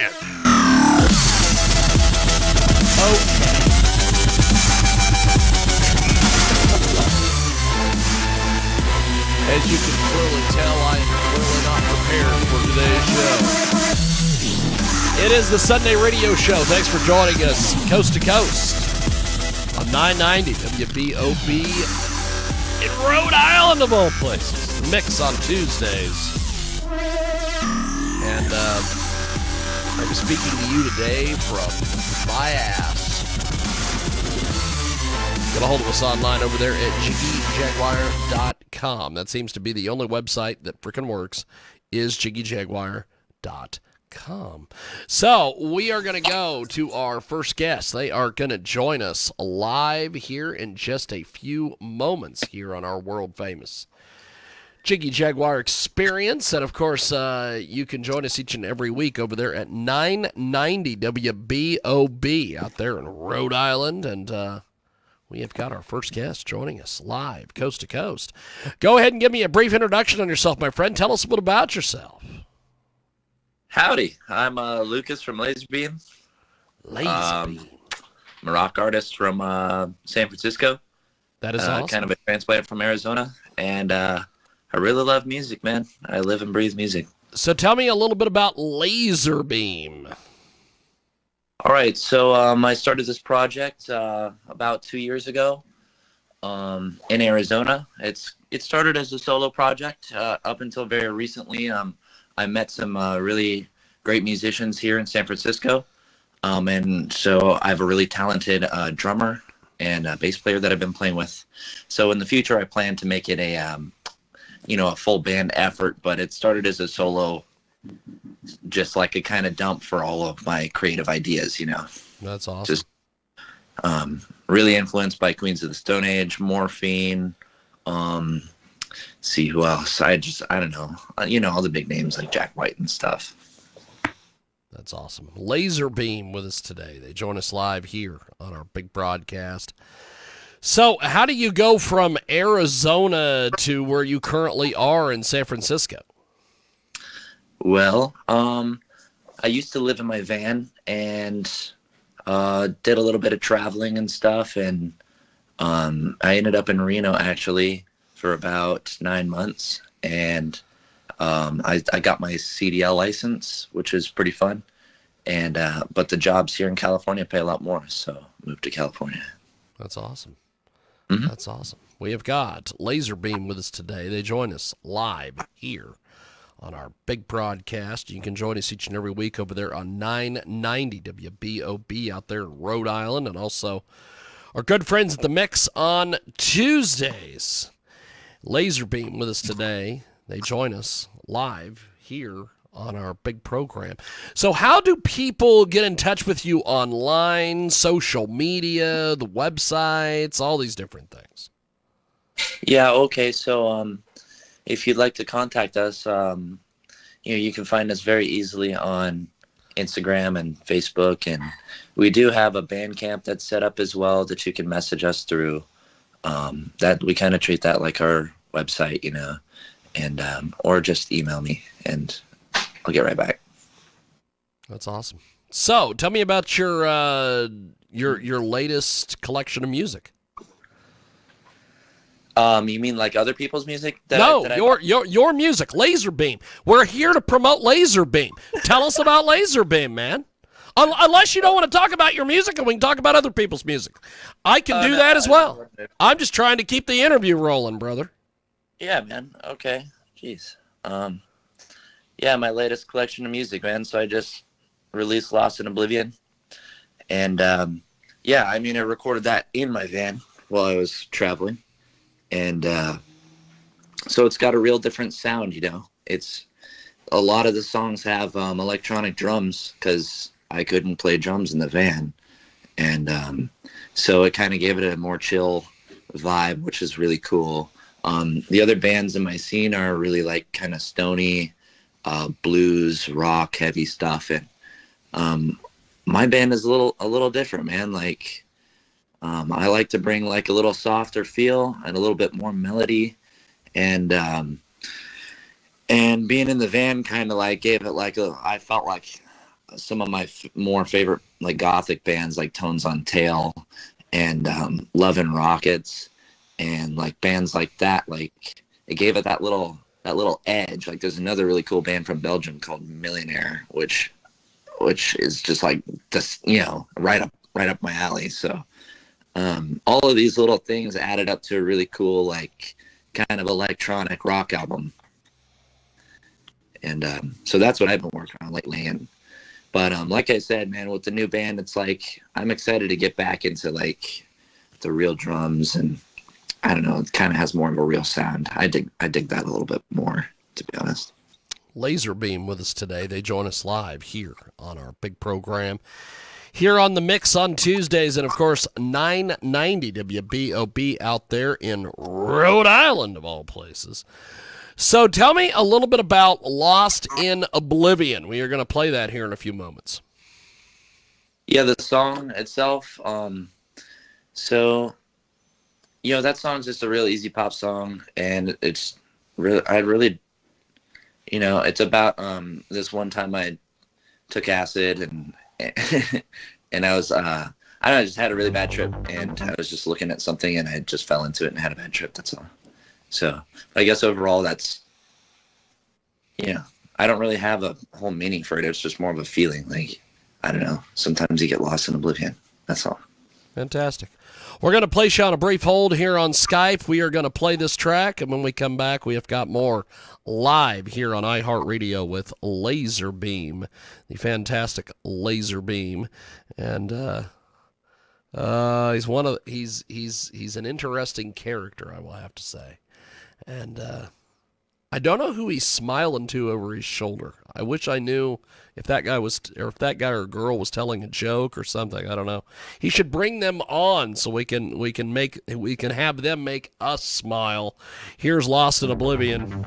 man. Okay. As you can clearly tell, I am clearly not prepared for today's show. It is the Sunday radio show. Thanks for joining us coast to coast on 990 WBOB in Rhode Island, of all places. The Mix on Tuesdays. And I'm speaking to you today from my ass. Get a hold of us online over there at JiggyJaguar.com. That seems to be the only website that frickin' works, is JiggyJaguar.com. So we are going to go to our first guest. They are going to join us live here in just a few moments here on our world-famous Jiggy Jaguar Experience. And, of course, you can join us each and every week over there at 990 WBOB out there in Rhode Island. And we have got our first guest joining us live, coast to coast. Go ahead and give me a brief introduction on yourself, my friend. Tell us a bit about yourself. Howdy. I'm Lucas from Lazer Beam. I'm a rock artist from San Francisco. That is awesome. Kind of a transplant from Arizona. And I really love music, man. I live and breathe music. So tell me a little bit about Lazer Beam. All right, so I started this project about 2 years ago in Arizona. It started as a solo project up until very recently. I met some really great musicians here in San Francisco, and so I have a really talented drummer and a bass player that I've been playing with. So in the future, I plan to make it a full band effort, but it started as a solo, just like a kind of dump for all of my creative ideas, That's awesome. Just really influenced by Queens of the Stone Age, Morphine, see who else. I don't know. All the big names like Jack White and stuff. That's awesome. Lazer Beam with us today. They join us live here on our big broadcast. So how do you go from Arizona to where you currently are in San Francisco? Well, I used to live in my van and did a little bit of traveling and stuff, and I ended up in Reno actually for about 9 months, and I got my CDL license, which is pretty fun, and but the jobs here in California pay a lot more, so moved to California. That's awesome. Mm-hmm. That's awesome. We have got Lazer Beam with us today. They join us live here on our big broadcast. You can join us each and every week over there on 990 WBOB out there in Rhode Island, and also our good friends at the Mix on Tuesdays. Lazer Beam with us today. They join us live here on our big program. So how do people get in touch with you online, social media, the websites, all these different things? Yeah, okay, so if you'd like to contact us, you can find us very easily on Instagram and Facebook, and we do have a Bandcamp that's set up as well that you can message us through. That we kind of treat that like our website, and or just email me and I'll get right back. That's awesome. So tell me about your latest collection of music. You mean like other people's music? Your music, Lazer Beam. We're here to promote Lazer Beam. Tell us about Lazer Beam, man. Unless you don't want to talk about your music, and we can talk about other people's music. I can do that as well. I'm just trying to keep the interview rolling, brother. Yeah, man. Okay. Jeez. Yeah, my latest collection of music, man. So I just released Lost in Oblivion. And, I recorded that in my van while I was traveling. And so it's got a real different sound, It's a lot of the songs have electronic drums because I couldn't play drums in the van. And so it kind of gave it a more chill vibe, which is really cool. The other bands in my scene are really like kind of stony, blues, rock, heavy stuff. And my band is a little different, man. Like, I like to bring like a little softer feel and a little bit more melody, and being in the van kind of like gave it like I felt like some of my more favorite like gothic bands like Tones on Tail and Love and Rockets and like bands like that. Like it gave it that little edge. Like there's another really cool band from Belgium called Millionaire, which is just like this, right up my alley. So all of these little things added up to a really cool like kind of electronic rock album. And so that's what I've been working on lately. But like I said, man, with the new band, it's like I'm excited to get back into like the real drums, and I don't know, it kind of has more of a real sound. I dig that a little bit more, to be honest. Lazer Beam with us today. They join us live here on our big program here on The Mix on Tuesdays, and of course 990 WBOB out there in Rhode Island of all places. So tell me a little bit about Lost in Oblivion. We are going to play that here in a few moments. Yeah, the song itself, so, that song's just a real easy pop song, and it's really, it's about this one time I took acid, and and I was, I don't know, I just had a really bad trip, and I was just looking at something, and I just fell into it and had a bad trip, that's all. So I guess overall that's, I don't really have a whole meaning for it. It's just more of a feeling. Like, I don't know. Sometimes you get lost in oblivion. That's all. Fantastic. We're going to place you on a brief hold here on Skype. We are going to play this track, and when we come back, we have got more live here on iHeartRadio with Lazer Beam, the fantastic Lazer Beam. And he's an interesting character, I will have to say. And I don't know who he's smiling to over his shoulder. I wish I knew if that guy or girl was telling a joke or something. I don't know. He should bring them on so we can have them make us smile. Here's Lost in Oblivion.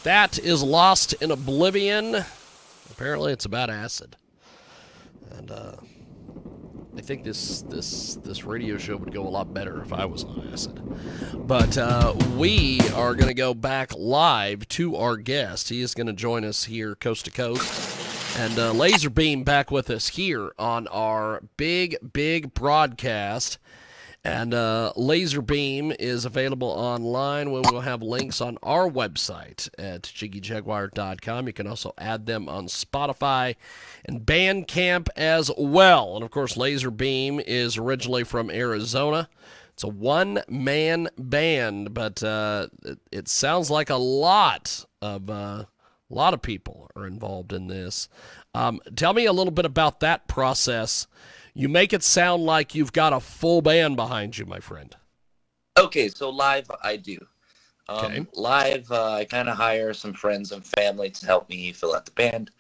That is Lost in Oblivion. Apparently it's about acid. And I think this radio show would go a lot better if I was on acid. But we are going to go back live to our guest. He is going to join us here coast to coast. And Laser Beam back with us here on our big broadcast. And Laser Beam is available online. We will have links on our website at jiggyjaguar.com. You can also add them on Spotify and Bandcamp as well. And, of course, Laser Beam is originally from Arizona. It's a one-man band, but it sounds like a lot of people are involved in this. Tell me a little bit about that process. You make it sound like you've got a full band behind you, my friend. Okay, so live I do. Okay. Live, I kind of hire some friends and family to help me fill out the band.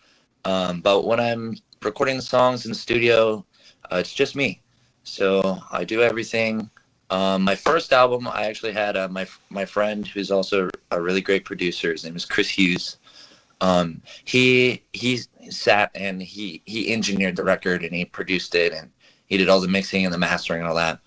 But when I'm recording the songs in the studio, it's just me. So I do everything. My first album, I actually had my friend who's also a really great producer. His name is Chris Hughes. He sat and he engineered the record and he produced it and he did all the mixing and the mastering and all that.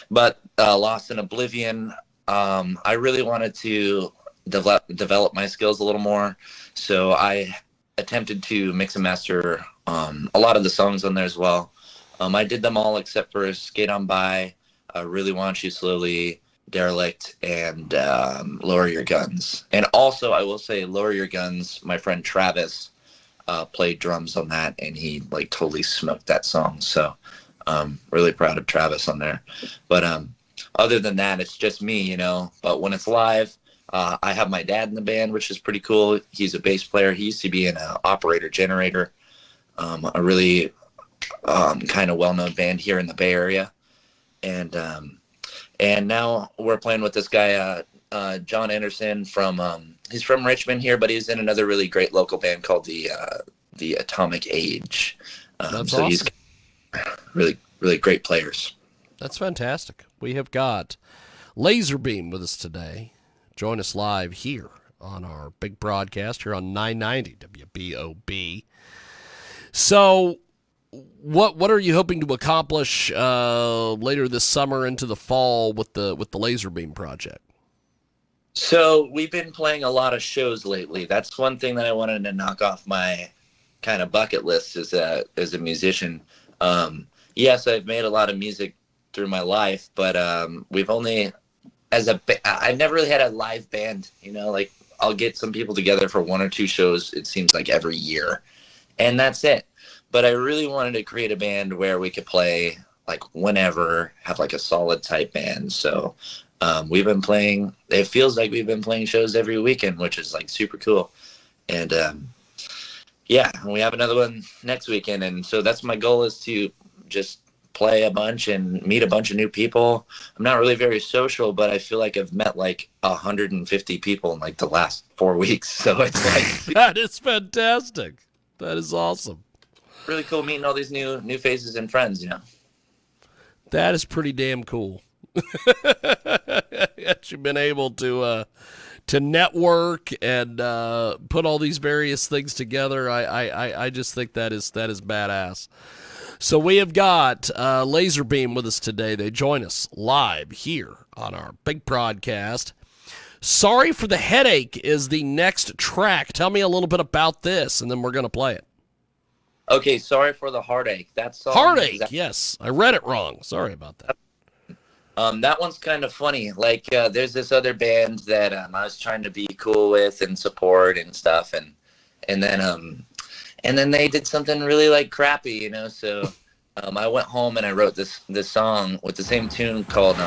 But Lost in Oblivion, I really wanted to develop my skills a little more. So I attempted to mix and master a lot of the songs on there as well. I did them all except for Skate On By, Really Want You Slowly, Derelict, and Lower Your Guns. And also, I will say, Lower Your Guns, my friend Travis played drums on that, and he totally smoked that song. So really proud of Travis on there. But other than that, it's just me, you know. But when it's live, I have my dad in the band, which is pretty cool. He's a bass player. He used to be an operator generator, a really kind of well-known band here in the Bay Area. And now we're playing with this guy, John Anderson he's from Richmond here, but he's in another really great local band called the Atomic Age. That's so awesome. He's really, really great players. That's fantastic. We have got Laser Beam with us today. Join us live here on our big broadcast here on 990 WBOB. So what are you hoping to accomplish later this summer into the fall with the Laser Beam project? So we've been playing a lot of shows lately. That's one thing that I wanted to knock off my kind of bucket list as a musician. Yes, I've made a lot of music through my life, but we've only I've never really had a live band. You know, I'll get some people together for one or two shows. It seems like every year, and that's it. But I really wanted to create a band where we could play whenever, have a solid type band. So we've been playing, it feels like we've been playing shows every weekend, which is super cool. And yeah, we have another one next weekend. And so that's my goal, is to just play a bunch and meet a bunch of new people. I'm not really very social, but I feel like I've met 150 people in the last 4 weeks. So it's That is fantastic. That is awesome. Really cool meeting all these new faces and friends, you know. That is pretty damn cool. That you've been able to network and put all these various things together. I just think that is badass. So we have got Lazer Beam with us today. They join us live here on our big broadcast. Sorry for the Headache is the next track. Tell me a little bit about this, and then we're going to play it. Okay, Sorry for the Heartache. That song. Heartache, yes. I read it wrong. Sorry about that. That one's kind of funny. Like, there's this other band that I was trying to be cool with and support and stuff, and then they did something really like crappy, you know. So I went home and I wrote this song with the same tune called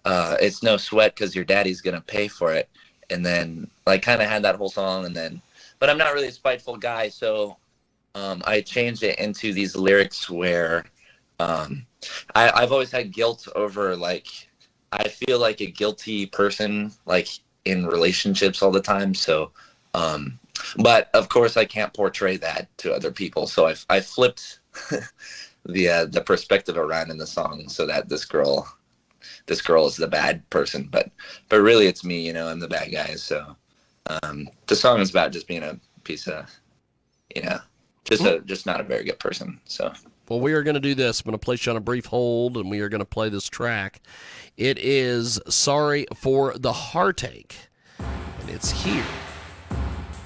"It's No Sweat Because Your Daddy's Gonna Pay for It," and then like kind of had that whole song, and then, but I'm not really a spiteful guy, so I changed it into these lyrics where I've always had guilt over, like, I feel like a guilty person, like, in relationships all the time. So, but of course I can't portray that to other people. So I flipped the perspective around in the song so that this girl is the bad person, but really it's me, you know, I'm the bad guy. So, the song is about just being a piece of, you know, just not a very good person. So. Well, we are going to do this. I'm going to place you on a brief hold, and we are going to play this track. It is Sorry for the Heartache, and it's here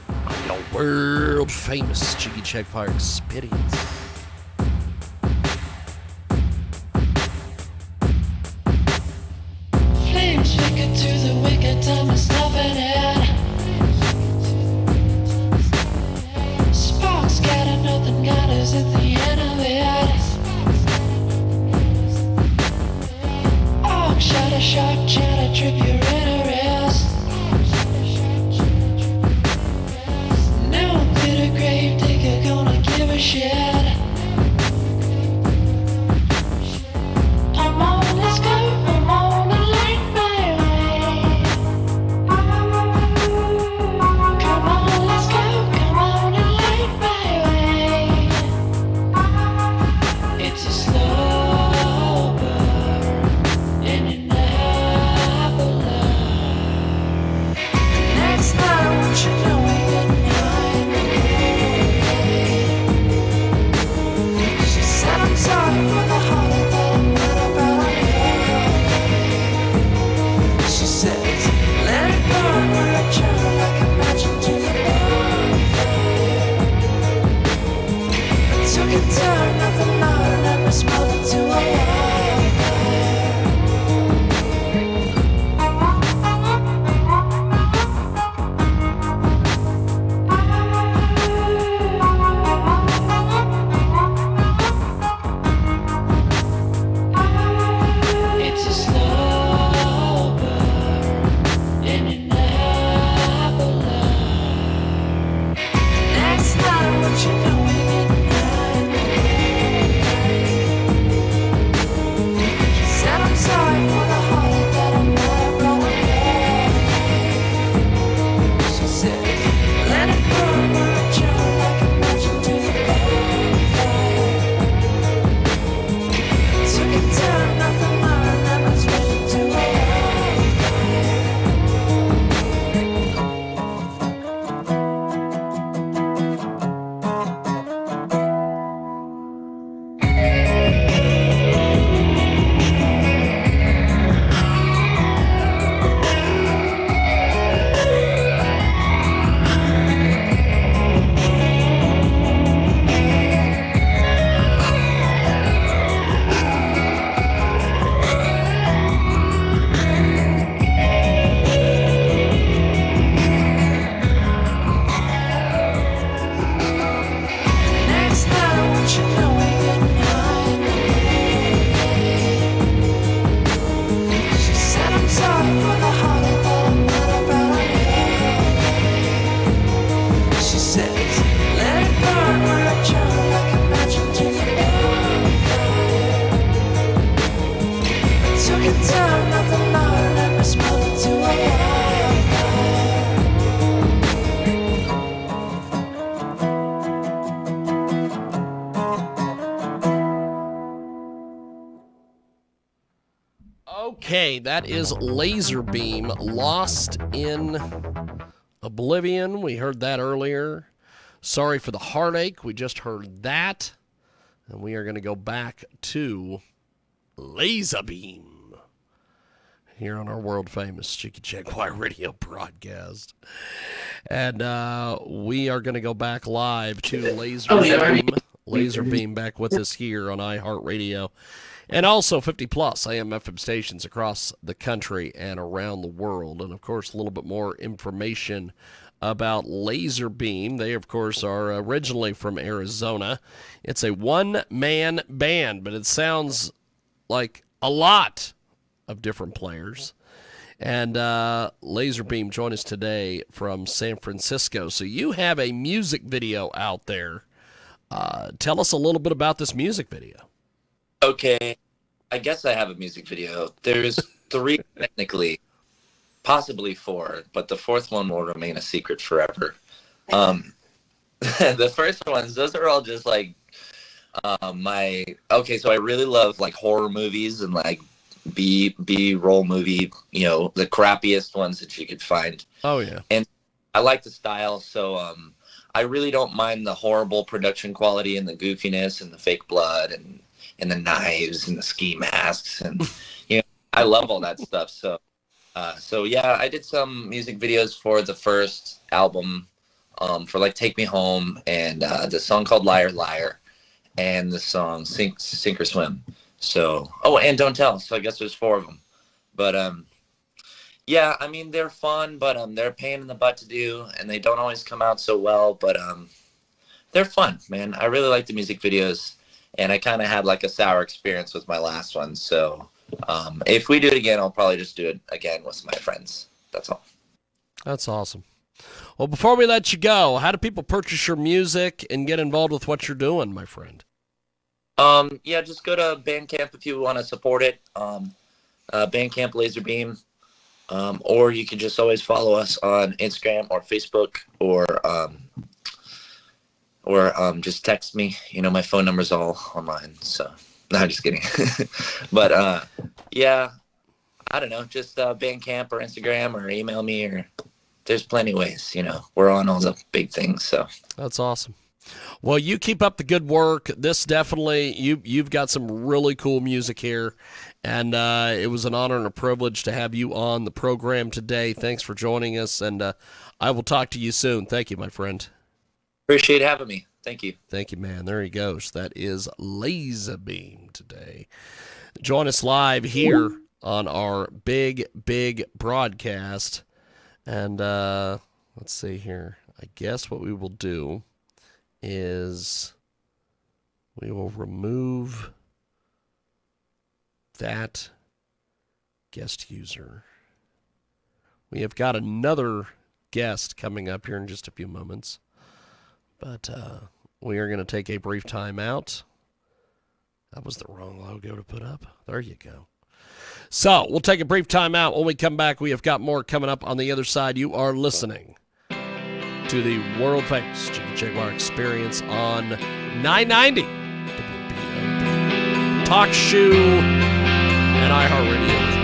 on your world-famous Jiggy Jaguar experience. Flames flicker to the wicked time is nothing at. Sparks scatter, nothing got us at the end of it. Arc shot a sharp chatter, trip your interest. No bitter grave digger gonna give a shit. Come on, let's go. I'm on a late my way. Come on, let's go. Come on and light my way. It's a slow burn, and you never learn. Next night, what you know we get behind. She said I'm sorry for the heartache that I made about her. She says, let it burn, we're a journal like a match into the bonfire. I took a turn of the mountain and was smothered to a wildfire. It's a slow burn, and you never learn. Next night, what you know we get behind. She said I'm sorry for the heartache that I never brought away. She said, let it burn, we're a journal like a match into the bonfire. Took a turn of the mountain and was ready to a next night, what you know we get behind. She said I'm sorry for the heartache that I made about her. She says, let it burn, we're a journal like a match into the bonfire. I took a turn of the mountain and was smothered to a wildfire. Okay, that is Lazer Beam, Lost in Oblivion. We heard that earlier. Sorry for the Heartache. We just heard that. And we are going to go back to Laser Beam here on our world famous Jiggy Jaguar radio broadcast. And we are going to go back live to Laser Beam. Laser Beam back with us here on iHeartRadio. And also 50 plus AM FM stations across the country and around the world. And of course, a little bit more information about Laser Beam. They, of course, are originally from Arizona. It's a one-man band, but it sounds like a lot of different players. And Laser Beam joined us today from San Francisco. So you have a music video out there. Tell us a little bit about this music video. Okay, I guess I have a music video. There's 3 technically, possibly 4, but the 4th one will remain a secret forever. The first ones, those are all just like so I really love like horror movies and like B-roll movie, the crappiest ones that you could find. Oh yeah. And I like the style, so I really don't mind the horrible production quality and the goofiness and the fake blood and the knives and the ski masks, and I love all that stuff. So yeah, I did some music videos for the first album, for like Take Me Home and the song called Liar Liar and the song Sink or Swim. So, and Don't Tell. So I guess there's 4 of them. But yeah, I mean, they're fun, but they're a pain in the butt to do, and they don't always come out so well, but they're fun, man. I really like the music videos, and I kind of had like a sour experience with my last one. So if we do it again, I'll probably just do it again with my friends. That's all. That's awesome. Well, before we let you go, how do people purchase your music and get involved with what you're doing, my friend? Yeah, just go to Bandcamp if you want to support it. Bandcamp Laser Beam. Or you can just always follow us on Instagram or Facebook or just text me. My phone number's all online. So, no, just kidding. But, yeah, I don't know, just Bandcamp or Instagram or email me, or there's plenty of ways, we're on all the big things. So that's awesome. Well, you keep up the good work. This definitely, you've got some really cool music here, and it was an honor and a privilege to have you on the program today. Thanks for joining us, and I will talk to you soon. Thank you, my friend. Appreciate having me. Thank you. Thank you, man. There he goes. That is Laser Beam today. Join us live here on our big broadcast, and let's see here. I guess what we will do is we will remove that guest user. We have got another guest coming up here in just a few moments, but we are going to take a brief time out. That was the wrong logo to put up. There you go. So we'll take a brief time out. When we come back, we have got more coming up on the other side. You are listening to the world famous Jiggy Jaguar Experience on 990 WBOB. Talk Shoe and iHeartRadio.